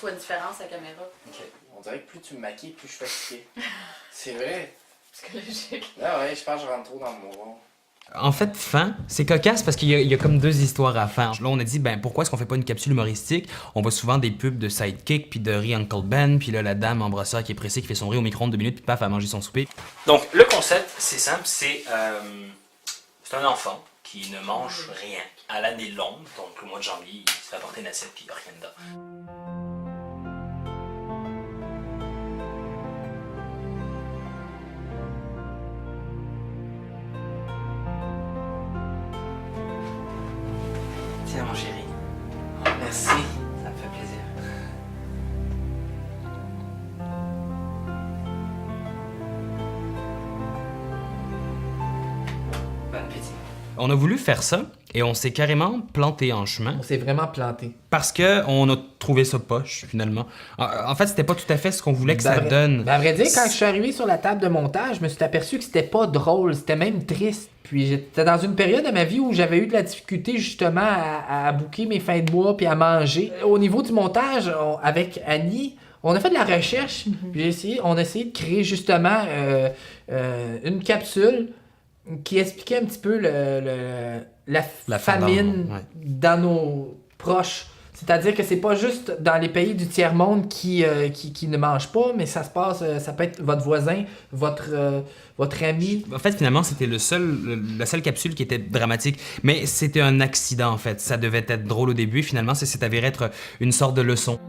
vois une différence à la caméra. Ok. On dirait que plus tu me maquilles, plus je suis fatigué. C'est vrai. Psychologique. Ah ouais, je pense que je rentre trop dans mon rond. En fait, Fan, c'est cocasse parce qu'il y a comme deux histoires à faire. Là, on a dit, ben pourquoi est-ce qu'on fait pas une capsule humoristique? On voit souvent des pubs de Sidekick, puis de Riz Uncle Ben, puis là, la dame en brossard qui est pressée, qui fait son riz au micro-ondes 2 minutes, puis paf, à manger son souper. Donc, le concept, c'est simple, c'est un enfant qui ne mange rien à l'année longue. Donc, le mois de janvier, il se fait apporter une assiette, puis il n'y a rien dedans. Tiens, mon chéri. Oh, merci. Ça me fait plaisir. Bon appétit. On a voulu faire ça et on s'est carrément planté en chemin On s'est vraiment planté. parce que on a trouvé ça poche finalement. En fait, c'était pas tout à fait ce qu'on voulait que ça donne. Ben, à vrai dire, quand je suis arrivé sur la table de montage, je me suis aperçu que c'était pas drôle, c'était même triste. Puis j'étais dans une période de ma vie où j'avais eu de la difficulté justement à booker mes fins de mois puis à manger. Au niveau du montage, avec Annie, on a fait de la recherche. Puis on a essayé de créer justement une capsule qui expliquait un petit peu la famine dans nos proches. C'est-à-dire que c'est pas juste dans les pays du tiers-monde qui ne mangent pas, mais ça se passe, ça peut être votre voisin, votre ami. En fait, finalement, c'était la seule capsule qui était dramatique. Mais c'était un accident, en fait. Ça devait être drôle au début. Finalement, ça s'est avéré être une sorte de leçon.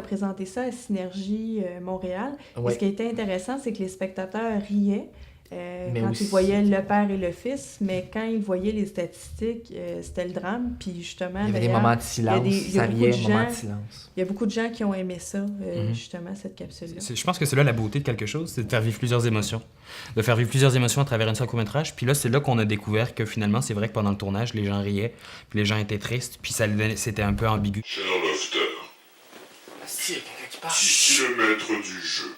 Présenté ça à Synergie Montréal. Ouais. Et ce qui était intéressant, c'est que les spectateurs riaient quand aussi... ils voyaient le père et le fils, mais quand ils voyaient les statistiques, c'était le drame. Puis justement, Il y avait des moments de silence, ça riait, moments de silence. Il y a beaucoup de gens qui ont aimé ça, justement, cette capsule-là. Je pense que c'est là la beauté de quelque chose, c'est de faire vivre plusieurs émotions. De faire vivre plusieurs émotions à travers un seul court-métrage. Puis là, c'est là qu'on a découvert que finalement, c'est vrai que pendant le tournage, les gens riaient, puis les gens étaient tristes, puis c'était un peu ambigu. Cher Lofter, Si, il y a quelqu'un qui parle. ici le maître du jeu.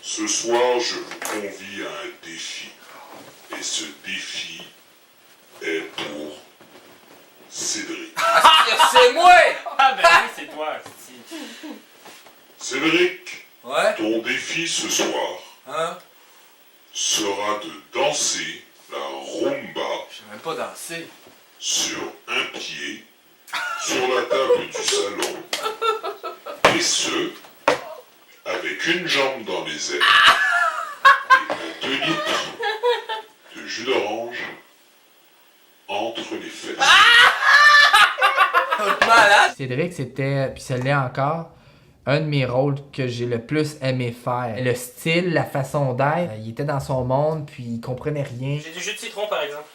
Ce soir, je vous convie à un défi. Et ce défi est pour Cédric. C'est moi! Ah ben oui, c'est toi. Cédric, Ouais? ton défi ce soir Hein? sera de danser la rumba Je sais même pas danser. sur un pied sur la table du salon. Et ce, avec une jambe dans les airs et 2 litres de jus d'orange entre les fesses. Malade! Cédric, c'était, puis ça l'est encore, un de mes rôles que j'ai le plus aimé faire. Le style, la façon d'être, il était dans son monde, puis il comprenait rien. J'ai du jus de citron, par exemple.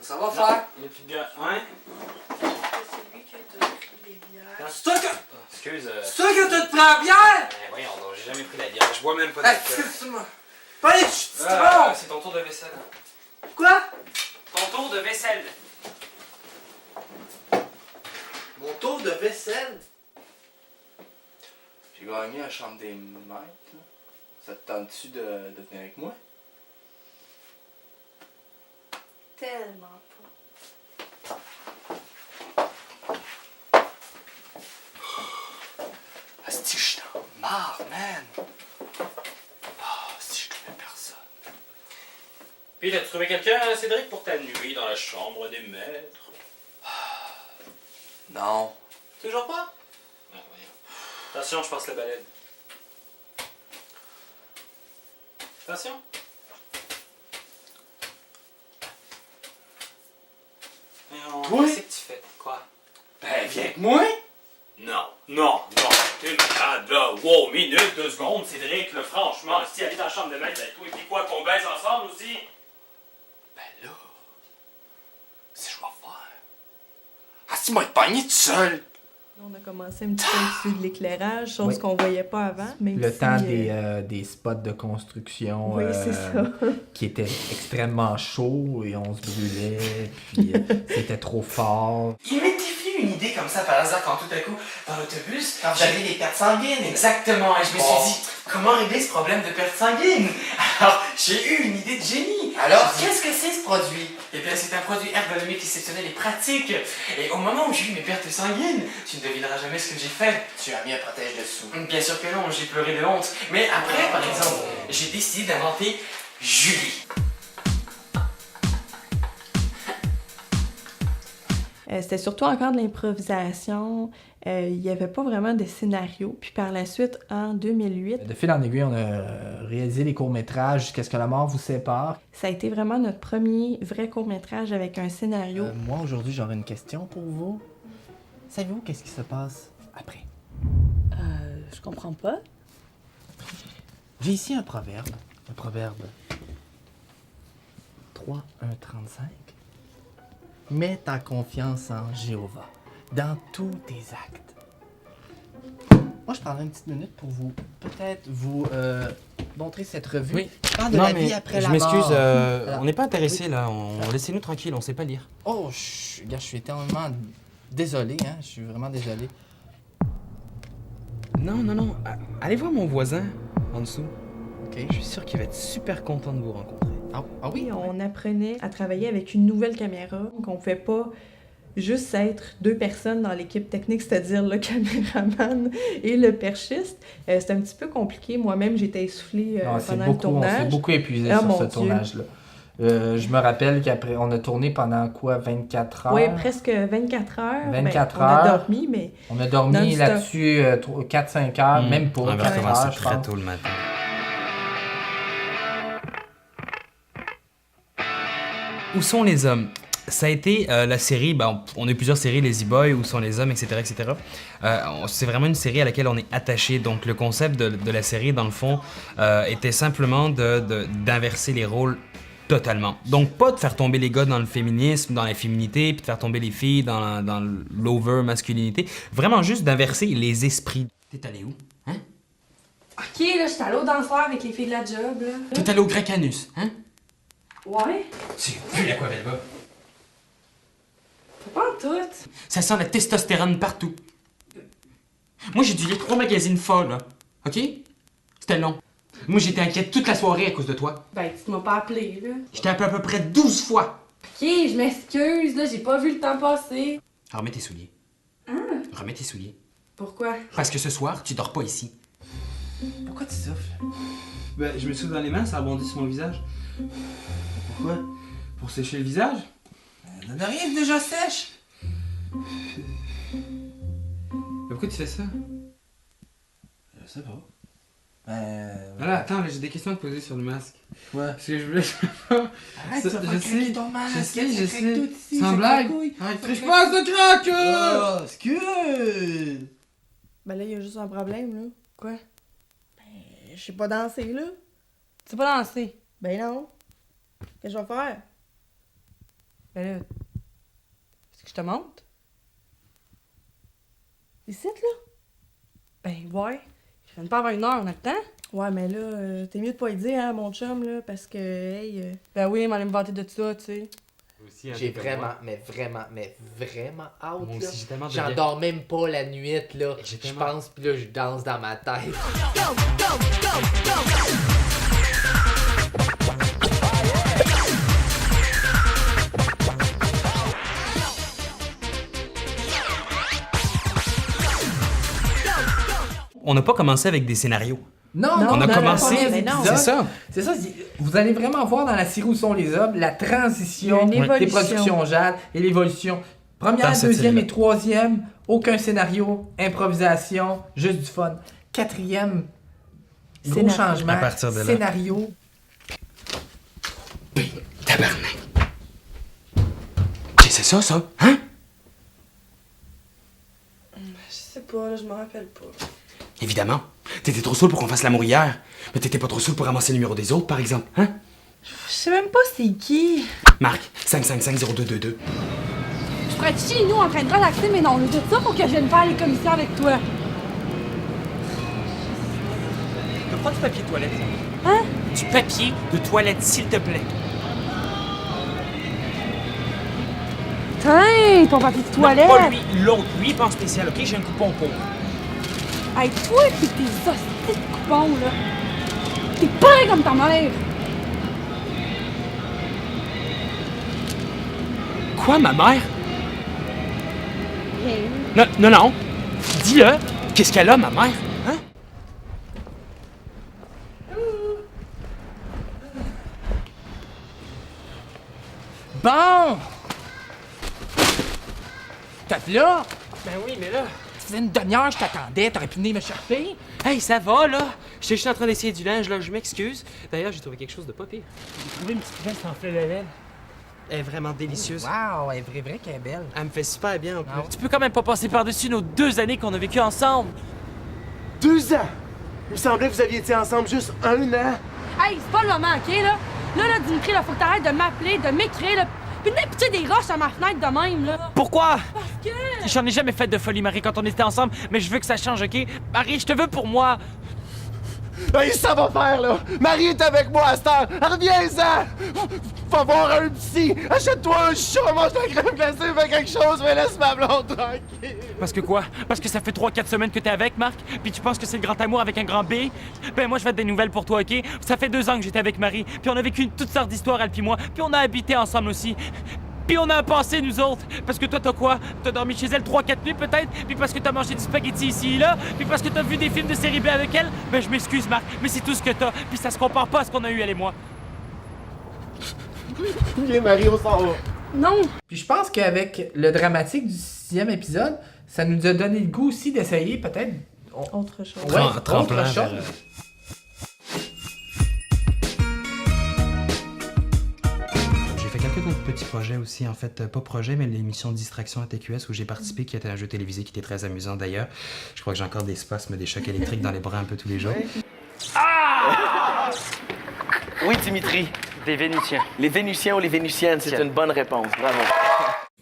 Ça va faire? Il y a plus de bière. Ouais? C'est lui qui a pris les bières. C'est toi que... Excuse. C'est toi que tu te prends bière? Voyons donc, j'ai jamais pris la bière. Je bois même pas Hey, d'alcool. excuse-moi. Pas les citrons! C'est ton tour de vaisselle. Quoi? Ton tour de vaisselle. Mon tour de vaisselle? J'ai gagné la chambre des maîtres, là. Ça te tente-tu de venir avec moi? Tellement pas. Asti, je suis en marre, man! Ah, si je trouvais personne. Puis, t'as trouvé quelqu'un, Cédric, pour ta nuit dans la chambre des maîtres? Non. Toujours pas? Non, voyons. Attention, je passe la balade. Attention. Toi? Qu'est-ce que tu fais? Quoi? Ben, viens avec moi! Non, non, non. T'es malade, là. Wow, minute, 2 secondes, Cédric, là, franchement, si aller dans la chambre de maître avec toi, et puis quoi, qu'on baise ensemble aussi? Ben là, si je vais faire. Asti, m'a être pogné tout seul! On a commencé un petit peu à utiliser de l'éclairage, chose Oui. qu'on voyait pas avant. Même Le si, temps des spots de construction Oui, c'est ça. qui étaient extrêmement chauds et on se brûlait, puis c'était trop fort. Il m'était venu une idée comme ça par hasard quand tout à coup, dans l'autobus, j'avais des pertes sanguines. Exactement, et je me suis dit, comment régler ce problème de pertes sanguines? Alors, j'ai eu une idée de génie. Alors, qu'est-ce que c'est ce produit? Eh bien, c'est un produit ergonomique exceptionnel et pratique. Et au moment où j'ai eu mes pertes sanguines, tu ne devineras jamais ce que j'ai fait. Tu as mis un protège dessous. Bien sûr que non, j'ai pleuré de honte. Mais après, par exemple, j'ai décidé d'inventer Julie. C'était surtout encore de l'improvisation. Il n'y avait pas vraiment de scénario. Puis par la suite, en 2008, De fil en aiguille, on a réalisé les courts-métrages jusqu'à ce que la mort vous sépare. ça a été vraiment notre premier vrai court-métrage avec un scénario. Moi, aujourd'hui, j'aurais une question pour vous. Savez-vous qu'est-ce qui se passe après? Je comprends pas. J'ai ici un proverbe. Un proverbe 3, 1, 35. Mets ta confiance en Jéhovah dans tous tes actes. Moi, je prendrais une petite minute pour peut-être vous montrer cette revue. Oui. Je parle de Non, la mais vie après je la m'excuse, mort. Voilà. on n'est pas intéressé là. Laissez-nous tranquille, on sait pas lire. Oh, je suis éternellement désolé, hein. Je suis vraiment désolé. Non. Allez voir mon voisin en dessous. OK. Je suis sûr qu'il va être super content de vous rencontrer. Ah oui? Et on apprenait à travailler avec une nouvelle caméra. Donc on ne pouvait pas juste être deux personnes dans l'équipe technique, c'est-à-dire le caméraman et le perchiste. C'était un petit peu compliqué. Moi-même, j'étais essoufflée Non, pendant c'est le beaucoup, on tournage. s'est beaucoup épuisé Ah, sur mon ce Dieu. tournage-là. Je me rappelle qu'après, on a tourné pendant quoi, 24 heures? Oui, presque 24 heures. 24 On a heures. dormi, mais On a dormi Non-stop. là-dessus 4-5 heures, même pas On va 4 recommencer heures, je très pense. tôt le matin. Où sont les hommes? Ça a été la série, on a eu plusieurs séries, les E-Boys, Où sont les hommes, etc. etc. C'est vraiment une série à laquelle on est attaché. Donc le concept de la série, dans le fond, était simplement d'inverser les rôles totalement. Donc pas de faire tomber les gars dans le féminisme, dans la féminité, puis de faire tomber les filles dans l'over-masculinité. Vraiment juste d'inverser les esprits. T'es allé où? Hein? Ok, là, j'étais allée au danseur avec les filles de la job, là. T'es allé au Grec Anus, hein? Ouais. Tu vu la quoi belle va? Pas en tout. Ça sent la testostérone partout. Moi, j'ai dû lire 3 magazines folles, là. OK? C'était long. Moi, j'étais inquiète toute la soirée à cause de toi. Ben, tu m'as pas appelé, là. J'étais appelé à peu près 12 fois. Ok, je m'excuse, là, j'ai pas vu le temps passer. Remets tes souliers. Remets tes souliers. Pourquoi? Parce que ce soir, tu dors pas ici. Pourquoi tu souffles? Ben, je me souffle dans les mains, ça rebondit sur mon visage. Pourquoi? Pour sécher le visage? On arrive déjà sèche. Mais pourquoi tu fais ça? Je sais pas. Voilà, attends, là, j'ai des questions à te poser sur le masque. Ouais. Parce que je voulais Arrête, Ça, tu vas je faire sais, craquer ton masque. je sais. Ça craque tout ici, Sans ça blague. craquouille. Arrête, triche pas, ça craque! Oh, excuse! ben là, il y a juste un problème, là. Quoi? Je sais pas danser, là. Tu sais pas danser. Ben non. Qu'est-ce que je vais faire? Ben là. Est-ce que je te montre? Ici, là? Ben, ouais. Je viens de pas avoir une heure, on a le temps? Ouais, mais là, t'es mieux de pas y dire, hein, mon chum, là, parce que, hey... Ben oui, m'en allait me vanter de ça, tu sais. J'ai vraiment hâte, Moi là. aussi, j'ai tellement de J'en bien. dors même pas la nuit, là. J'ai Je tellement- pense, puis là, je danse dans ma tête. On n'a pas commencé avec des scénarios. Non, On a commencé. mais non. C'est ça. C'est ça, vous allez vraiment voir dans la série Où sont les hommes la transition Il y a une des évolution. productions Jade et l'évolution. Première, Dans cette deuxième série-là. et troisième, aucun scénario, improvisation, juste du fun. Quatrième, gros Scénario. changement, À partir de là. scénario. Tabarnak. C'est ça? Hein? Je sais pas, là, je me rappelle pas. Évidemment. T'étais trop saoul pour qu'on fasse l'amour hier. Mais t'étais pas trop saoul pour ramasser le numéro des autres, par exemple, hein? Je sais même pas c'est qui. Marc, 5550222. Je pourrais être chez nous en train de relaxer, mais non, de ça, faut que je vienne faire les commissions avec toi. Je prends du papier de toilette. Hein? Du papier de toilette, s'il te plaît. Tiens, ton papier de toilette! Non, pas lui, l'autre. Lui, il pense spécial, OK? J'ai un coupon pour. Hey, toi pis tes hosties de coupons, là. T'es pareil comme ta mère! Quoi, ma mère? Hey. Non, non, non. Dis-le. Qu'est-ce qu'elle a, ma mère? Hein? Bon! T'es là? Ben oui, mais là... Ça faisait une demi-heure que je t'attendais, t'aurais pu venir me chercher? Hey, ça va, là? J'étais juste en train d'essayer du linge, là. Je m'excuse. D'ailleurs, j'ai trouvé quelque chose de pas pire. J'ai trouvé une petite veste en fleur de laine. Elle est vraiment délicieuse. Wow, elle est vrai qu'elle est belle. Elle me fait super bien, en plus. Ah ouais? Tu peux quand même pas passer par-dessus nos 2 années qu'on a vécues ensemble. 2 ans! Il me semblait que vous aviez été ensemble juste 1 an. Hey, c'est pas le moment, OK, là? Là, Dimitri, là, faut que t'arrêtes de m'appeler, de m'écrire, là. Puis de m'épiter des roches à ma fenêtre de même, là. Pourquoi? Parce que... J'en ai jamais fait de folie, Marie, quand on était ensemble, mais je veux que ça change, OK? Marie, je te veux pour moi. Hey, ça va faire, là! Marie est avec moi à cette heure! Reviens-en! Va voir un psy! Achète-toi un chat, mange de la crème glacée, fais quelque chose, mais laisse ma blonde tranquille! Parce que quoi? Parce que ça fait 3-4 semaines que t'es avec, Marc? Puis tu penses que c'est le grand amour avec un grand B? Ben moi, je vais te des nouvelles pour toi, OK? Ça fait 2 ans que j'étais avec Marie, puis on a vécu toutes sortes d'histoires, elle puis moi, puis on a habité ensemble aussi. Puis on a un passé, nous autres. Parce que toi, t'as quoi? T'as dormi chez elle 3-4 nuits, peut-être? Puis parce que t'as mangé du spaghetti ici et là? Puis parce que t'as vu des films de série B avec elle? Ben je m'excuse, Marc, mais c'est tout ce que t'as. Puis ça se compare pas à ce qu'on a eu, elle et moi. Viens, Marie, on s'en va! Non! Puis je pense qu'avec le dramatique du 6e épisode, ça nous a donné le goût aussi d'essayer peut-être... Autre chose. Ouais, Tremplin autre vers, chose. J'ai fait quelques autres petits projets aussi, en fait, pas projet, mais l'émission Distraction à TQS où j'ai participé, qui était un jeu télévisé qui était très amusant d'ailleurs. Je crois que j'ai encore des spasmes, des chocs électriques dans les bras un peu tous les jours. Oui, Dimitri. Des Vénitiens. Les Vénusiens ou les Vénusiennes, c'est une bonne réponse. Bravo.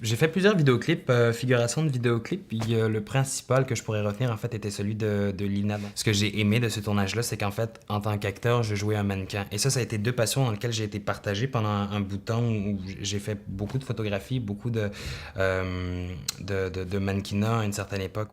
J'ai fait plusieurs vidéoclips, figurations de vidéoclips, puis le principal que je pourrais retenir, en fait, était celui de Lina. Ce que j'ai aimé de ce tournage-là, c'est qu'en fait, en tant qu'acteur, je jouais un mannequin. Et ça a été 2 passions dans lesquelles j'ai été partagé pendant un bout de temps où j'ai fait beaucoup de photographies, beaucoup de mannequinat à une certaine époque.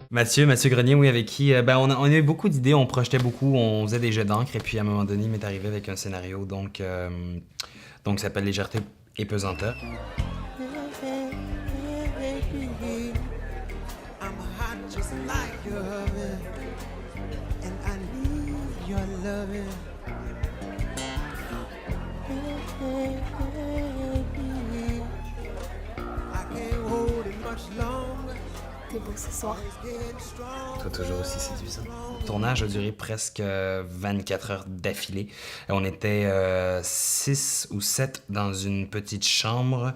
Mathieu Grenier, oui, avec qui on a eu beaucoup d'idées, on projetait beaucoup, on faisait des jeux d'encre, et puis à un moment donné, il m'est arrivé avec un scénario, donc ça s'appelle Légèreté et pesanteur. T'es beau ce soir. Toi, toujours aussi séduisant. Le tournage a duré presque 24 heures d'affilée. On était 6 ou 7 dans une petite chambre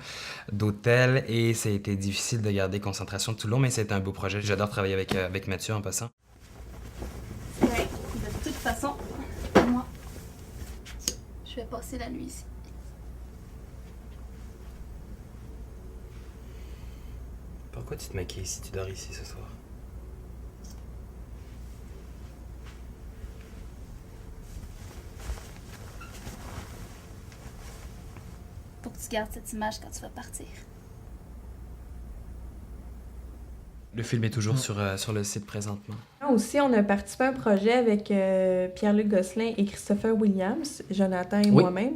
d'hôtel et ça a été difficile de garder concentration tout le long, mais c'était un beau projet. J'adore travailler avec Mathieu en passant. Ouais, de toute façon, moi, je vais passer la nuit ici. Pourquoi tu te maquilles si tu dors ici ce soir? Pour que tu gardes cette image quand tu vas partir. Le film est toujours sur le site présentement. Aussi, on a participé à un projet avec Pierre-Luc Gosselin et Christopher Williams, Jonathan et Oui. moi-même,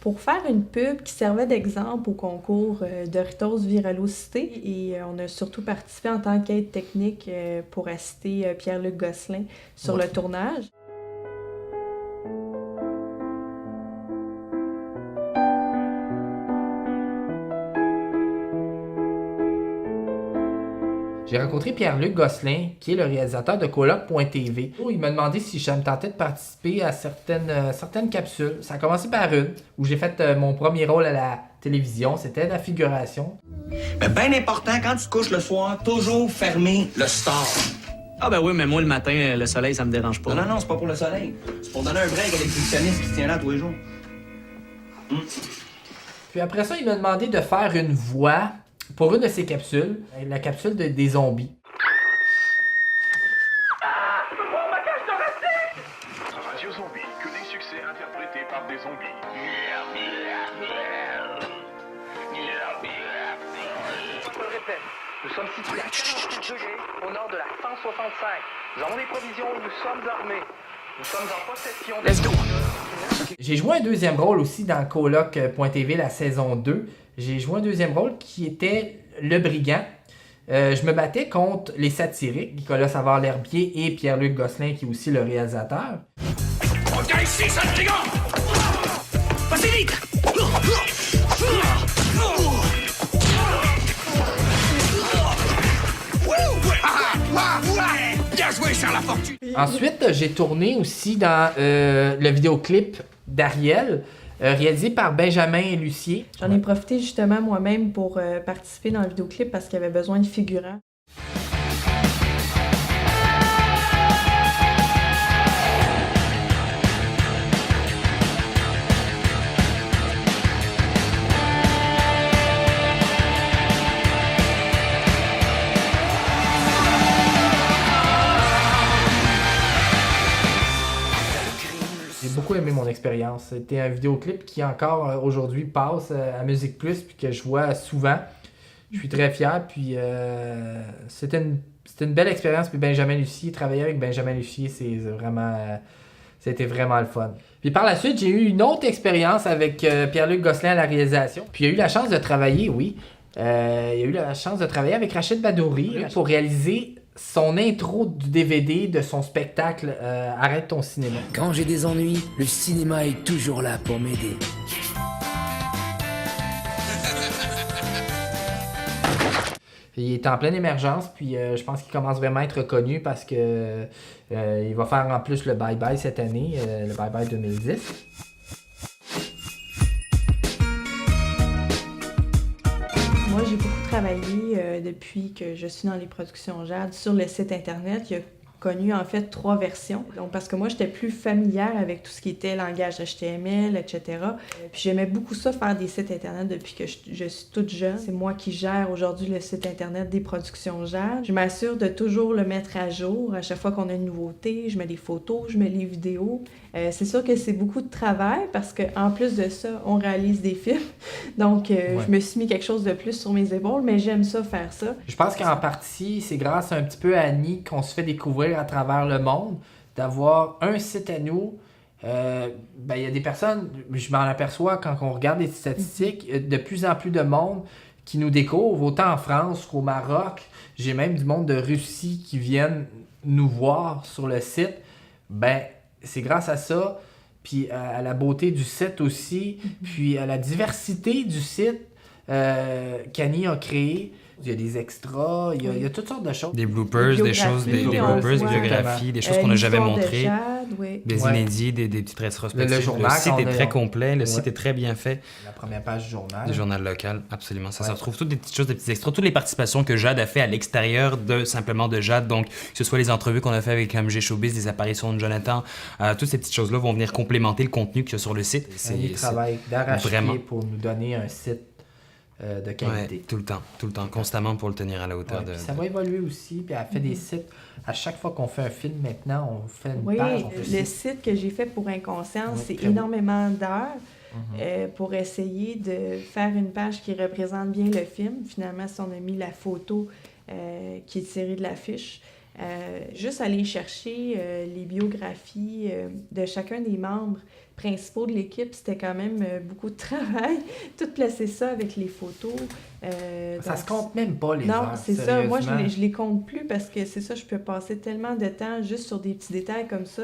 pour faire une pub qui servait d'exemple au concours Doritos Viralocité. Et on a surtout participé en tant qu'aide technique pour assister Pierre-Luc Gosselin sur le tournage. J'ai rencontré Pierre-Luc Gosselin, qui est le réalisateur de Coloc.tv. Il m'a demandé si ça me tentait de participer à certaines capsules. Ça a commencé par une, où j'ai fait mon premier rôle à la télévision. C'était la figuration. Bien important, quand tu te couches le soir, toujours fermer le store. Ah ben oui, mais moi, le matin, le soleil, ça me dérange pas. Non, c'est pas pour le soleil. C'est pour donner un break à l'exhibitionniste qui se tient là tous les jours. Puis après ça, il m'a demandé de faire une voix pour une de ses capsules, la capsule des zombies. Radio Zombie, que des succès interprétés par des zombies. Je le répète, nous sommes situés à 48 degrés au nord de la 165. Nous avons des provisions, nous sommes armés. Nous sommes en possession des... J'ai joué un deuxième rôle aussi dans Coloc.tv la saison 2. J'ai joué un deuxième rôle qui était le brigand. Je me battais contre les satiriques, Nicolas Savard-L'Herbier et Pierre-Luc Gosselin, qui est aussi le réalisateur. Reviens ici, sale brigand! Vas-y vite! Bien joué, Charles Lafortune! Ensuite, j'ai tourné aussi dans le vidéoclip d'Ariel, réalisé par Benjamin Lucier. J'en ai profité justement moi-même pour participer dans le vidéoclip parce qu'il y avait besoin de figurants. J'ai beaucoup aimé mon expérience. C'était un vidéoclip qui encore aujourd'hui passe à Musique Plus puis que je vois souvent. Je suis très fier. Puis c'était une belle expérience. Puis Benjamin Lucier, travailler avec Benjamin Lucier, c'était vraiment le fun. Puis par la suite, j'ai eu une autre expérience avec Pierre-Luc Gosselin à la réalisation. Puis il y a eu la chance de travailler, avec Rachid Badouri pour réaliser son intro du DVD de son spectacle Arrête ton cinéma. Quand j'ai des ennuis, le cinéma est toujours là pour m'aider. Il est en pleine émergence, puis je pense qu'il commence vraiment à être reconnu parce que il va faire en plus le Bye Bye cette année, le Bye Bye 2010. Moi, j'ai beaucoup travaillé depuis que je suis dans les productions Jade sur le site Internet. Il y a connu en fait 3 versions. Donc, parce que moi, j'étais plus familière avec tout ce qui était langage HTML, etc. Puis j'aimais beaucoup ça, faire des sites Internet depuis que je suis toute jeune. C'est moi qui gère aujourd'hui le site Internet des productions Jade. Je m'assure de toujours le mettre à jour. À chaque fois qu'on a une nouveauté, je mets des photos, je mets les vidéos. C'est sûr que c'est beaucoup de travail parce qu'en plus de ça, on réalise des films. Donc, je me suis mis quelque chose de plus sur mes épaules, mais j'aime ça, faire ça. Je pense qu'en partie, c'est grâce un petit peu à Annie qu'on se fait découvrir à travers le monde, d'avoir un site à nous. Il y a des personnes, je m'en aperçois quand on regarde les statistiques, de plus en plus de monde qui nous découvre, autant en France qu'au Maroc. J'ai même du monde de Russie qui viennent nous voir sur le site. C'est grâce à ça, puis à la beauté du site aussi, puis à la diversité du site qu'Annie a créé. Il y a des extras, il y a toutes sortes de choses. Des bloopers, des choses, des bloopers, des biographies, des choses qu'on n'a jamais montrées. Des inédits, des petites rétrospectives. Le journal, le site est très complet, le site est très bien fait. La première page du journal. Du journal local, absolument. Ça se retrouve toutes des petites choses, des petits extras, toutes les participations que Jade a fait à l'extérieur simplement de Jade. Donc, que ce soit les entrevues qu'on a fait avec MG Showbiz, des apparitions de Jonathan, toutes ces petites choses-là vont venir complémenter le contenu qu'il y a sur le site. Il travaille d'arrache-pied pour nous donner un site de qualité. Ouais, tout le temps, constamment pour le tenir à la hauteur de... Ça va évoluer aussi, puis elle fait des sites. À chaque fois qu'on fait un film maintenant, on fait une page. Le site que j'ai fait pour Inconscience, c'est énormément d'heures pour essayer de faire une page qui représente bien le film. Finalement, si on a mis la photo qui est tirée de l'affiche, juste aller chercher les biographies de chacun des membres principaux de l'équipe, c'était quand même beaucoup de travail. Tout placer ça avec les photos. Ça se compte même pas, les heures. Non, c'est ça. Moi, je les compte plus parce que c'est ça, je peux passer tellement de temps juste sur des petits détails comme ça.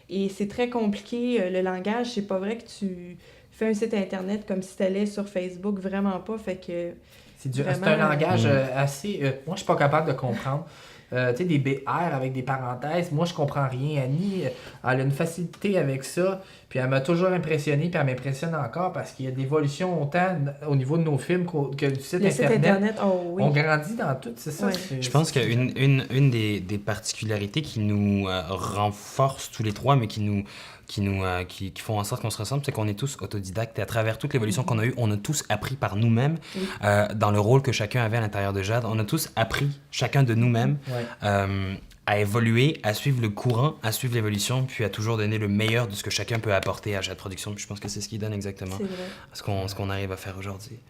Et c'est très compliqué, le langage. C'est pas vrai que tu fais un site Internet comme si tu allais sur Facebook. Vraiment pas. Fait que c'est un langage assez... moi, je suis pas capable de comprendre. tu sais, des BR avec des parenthèses. Moi, je comprends rien. Annie, elle a une facilité avec ça. Puis elle m'a toujours impressionné, puis elle m'impressionne encore parce qu'il y a des évolutions autant au niveau de nos films que du site Internet. Oh, oui. On grandit dans tout, c'est ça. Je pense qu'une des particularités qui nous renforce tous les trois, mais qui font en sorte qu'on se ressemble, c'est qu'on est tous autodidactes. Et à travers toute l'évolution qu'on a eue, on a tous appris par nous-mêmes, dans le rôle que chacun avait à l'intérieur de Jade. On a tous appris, chacun de nous-mêmes, à évoluer, à suivre le courant, à suivre l'évolution, puis à toujours donner le meilleur de ce que chacun peut apporter à Jade Productions. Puis je pense que c'est ce qui donne exactement ce qu'on arrive à faire aujourd'hui.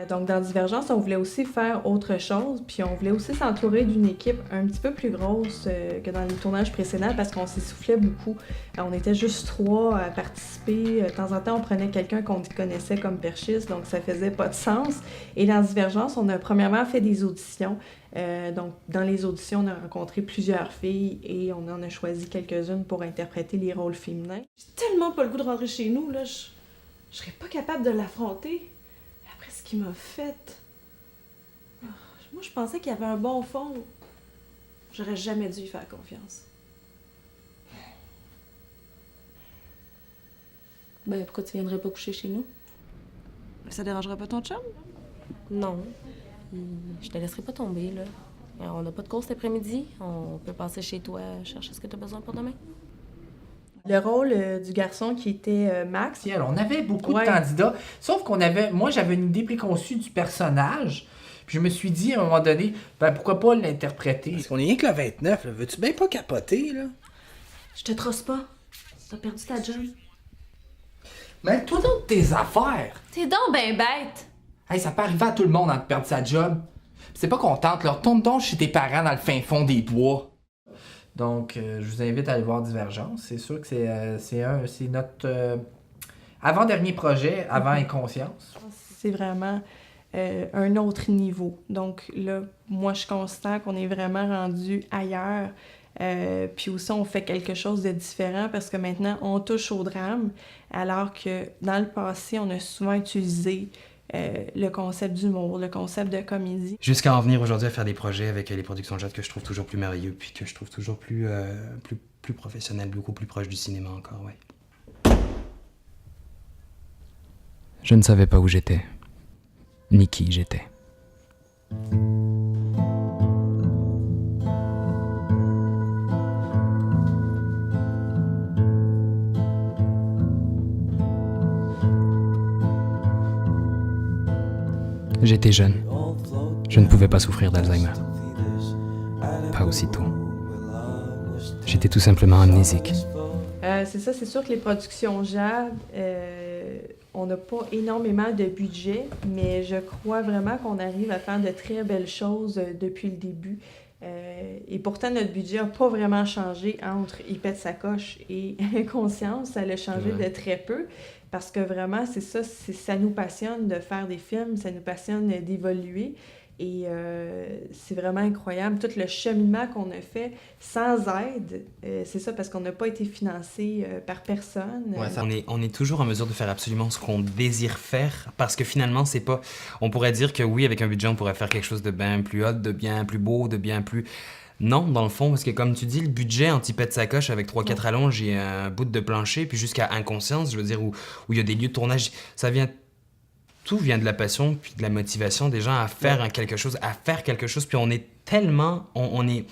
Donc, dans Divergence, on voulait aussi faire autre chose, puis on voulait aussi s'entourer d'une équipe un petit peu plus grosse que dans les tournages précédents parce qu'on s'essoufflait beaucoup. On était juste 3 à participer. De temps en temps, on prenait quelqu'un qu'on connaissait comme perchiste, donc ça faisait pas de sens. Et dans Divergence, on a premièrement fait des auditions. Donc, dans les auditions, on a rencontré plusieurs filles et on en a choisi quelques-unes pour interpréter les rôles féminins. J'ai tellement pas le goût de rentrer chez nous, là. Je serais pas capable de l'affronter. Après ce qu'il m'a fait. Moi, je pensais qu'il y avait un bon fond. J'aurais jamais dû y faire confiance. Ben, pourquoi tu viendrais pas coucher chez nous? Ça dérangera pas ton chum? Non. Je te laisserai pas tomber, là. On n'a pas de cours cet après-midi. On peut passer chez toi chercher ce que tu as besoin pour demain. Le rôle du garçon qui était Max. On avait beaucoup de candidats, sauf moi j'avais une idée préconçue du personnage, puis je me suis dit à un moment donné, pourquoi pas l'interpréter? Parce qu'on est rien que le 29, là. Veux-tu bien pas capoter, là? Je te trosse pas. T'as perdu ta job. Mais toi donc tes affaires! T'es donc ben bête! Hey, ça peut arriver à tout le monde de perdre sa job. C'est pas contente, là. Retourne donc chez tes parents dans le fin fond des bois. Donc, je vous invite à aller voir Divergence. C'est sûr que c'est notre avant-dernier projet, avant Inconscience. C'est vraiment un autre niveau. Donc là, moi, je constate qu'on est vraiment rendu ailleurs. Puis aussi, on fait quelque chose de différent parce que maintenant, on touche au drame, alors que dans le passé, on a souvent utilisé le concept d'humour, le concept de comédie. Jusqu'à en venir aujourd'hui à faire des projets avec les productions de Jade que je trouve toujours plus merveilleux, puis que je trouve toujours plus professionnel, beaucoup plus proche du cinéma encore, ouais. Je ne savais pas où j'étais, ni qui j'étais. J'étais jeune. Je ne pouvais pas souffrir d'Alzheimer. Pas aussitôt. J'étais tout simplement amnésique. C'est ça, c'est sûr que les productions Jade, on n'a pas énormément de budget, mais je crois vraiment qu'on arrive à faire de très belles choses depuis le début. Et pourtant, notre budget n'a pas vraiment changé entre Il pète sa coche et Inconscience. Ça l'a changé de très peu. Parce que vraiment, c'est ça, ça nous passionne de faire des films, ça nous passionne d'évoluer. Et c'est vraiment incroyable, tout le cheminement qu'on a fait sans aide. C'est ça, parce qu'on n'a pas été financé par personne. Ouais, on est toujours en mesure de faire absolument ce qu'on désire faire, parce que finalement, c'est pas... On pourrait dire que oui, avec un budget, on pourrait faire quelque chose de bien plus hot, de bien plus beau, de bien plus... Non, dans le fond, parce que comme tu dis, le budget anti-pète sa coche avec 3-4 rallonges et un bout de plancher, puis jusqu'à Inconscience, je veux dire, où il y a des lieux de tournage, tout vient de la passion, puis de la motivation des gens à faire quelque chose, puis on est tellement, on est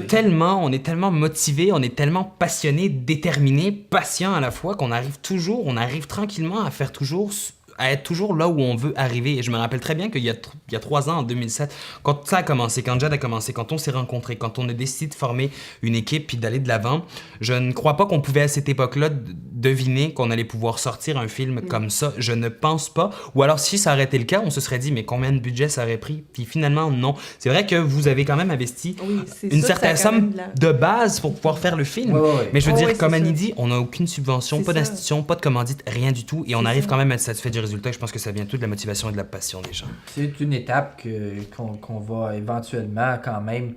tellement motivé, on est tellement passionné, déterminé, patient à la fois, qu'on arrive tranquillement à être toujours là où on veut arriver. Et je me rappelle très bien qu'il y a 3 ans, en 2007, quand ça a commencé, quand Jade a commencé, quand on s'est rencontrés, quand on a décidé de former une équipe puis d'aller de l'avant, je ne crois pas qu'on pouvait à cette époque-là deviner qu'on allait pouvoir sortir un film comme ça. Je ne pense pas. Ou alors, si ça aurait été le cas, on se serait dit, mais combien de budget ça aurait pris? Puis finalement, non. C'est vrai que vous avez quand même investi une certaine somme de base pour pouvoir faire le film. Mais je veux dire, comme Annie dit, on n'a aucune subvention, pas d'institution, pas de commandite, rien du tout. Et on arrive quand même à être satisfait du résultat. Je pense que ça vient tout de la motivation et de la passion des gens. C'est une étape qu'on va éventuellement quand même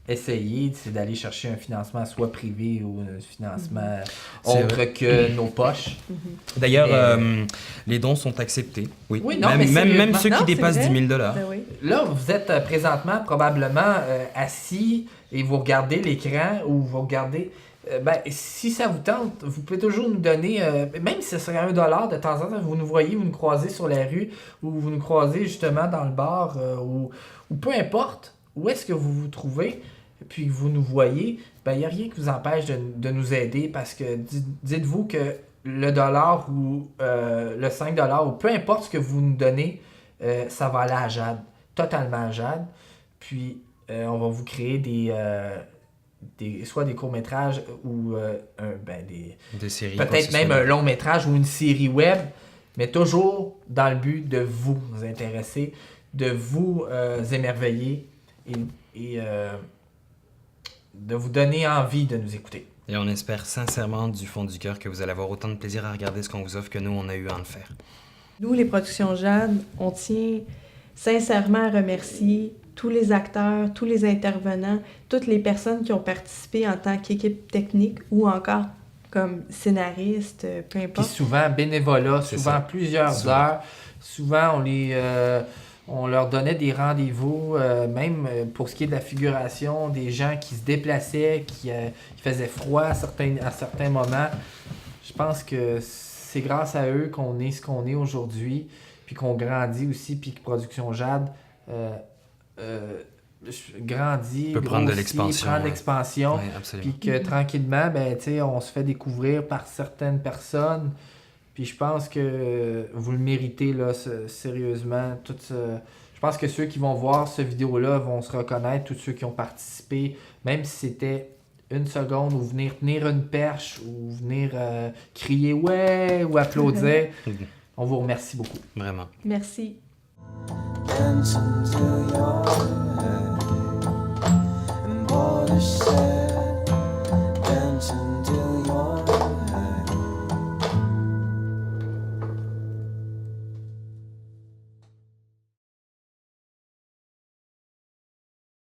essayer, c'est d'aller chercher un financement soit privé ou un financement C'est autre vrai. que nos poches. D'ailleurs, les dons sont acceptés. Oui, Oui, non, même, mais même sérieusement. ceux qui Non, c'est dépassent vrai. 10 000 Ben oui. Là, vous êtes présentement probablement assis et vous regardez l'écran ou vous regardez... si ça vous tente, vous pouvez toujours nous donner, même si ce serait $1 de temps en temps, vous nous voyez, vous nous croisez sur la rue ou vous nous croisez justement dans le bar ou peu importe où est-ce que vous vous trouvez, puis que vous nous voyez, il n'y a rien qui vous empêche de nous aider parce que dites-vous que le dollar ou le 5$ ou peu importe ce que vous nous donnez, ça va aller à Jade, totalement à Jade. Puis on va vous créer soit des courts-métrages ou Des séries. peut-être même un long-métrage ou une série web, mais toujours dans le but de vous intéresser, de vous émerveiller et de vous donner envie de nous écouter. Et on espère sincèrement du fond du cœur que vous allez avoir autant de plaisir à regarder ce qu'on vous offre que nous, on a eu à le faire. Nous, les Productions Jade, on tient sincèrement à remercier tous les acteurs, tous les intervenants, toutes les personnes qui ont participé en tant qu'équipe technique ou encore comme scénariste, peu Puis importe. souvent bénévolat, C'est souvent ça. plusieurs Souvent. heures. Souvent, on leur donnait des rendez-vous, même pour ce qui est de la figuration, des gens qui se déplaçaient, qui faisaient froid à certains moments. Je pense que c'est grâce à eux qu'on est ce qu'on est aujourd'hui, puis qu'on grandit aussi, puis que Production Jade grandit, Peut prendre de grossit, l'expansion, prend de ouais. l'expansion, Oui, absolument. puis que tranquillement, on se fait découvrir par certaines personnes. Puis je pense que vous le méritez, là, sérieusement. Je pense que ceux qui vont voir cette vidéo-là vont se reconnaître, tous ceux qui ont participé, même si c'était 1 seconde, ou venir tenir une perche, ou venir crier « ouais » ou applaudir. On vous remercie beaucoup. Vraiment. Merci. Dancing till you're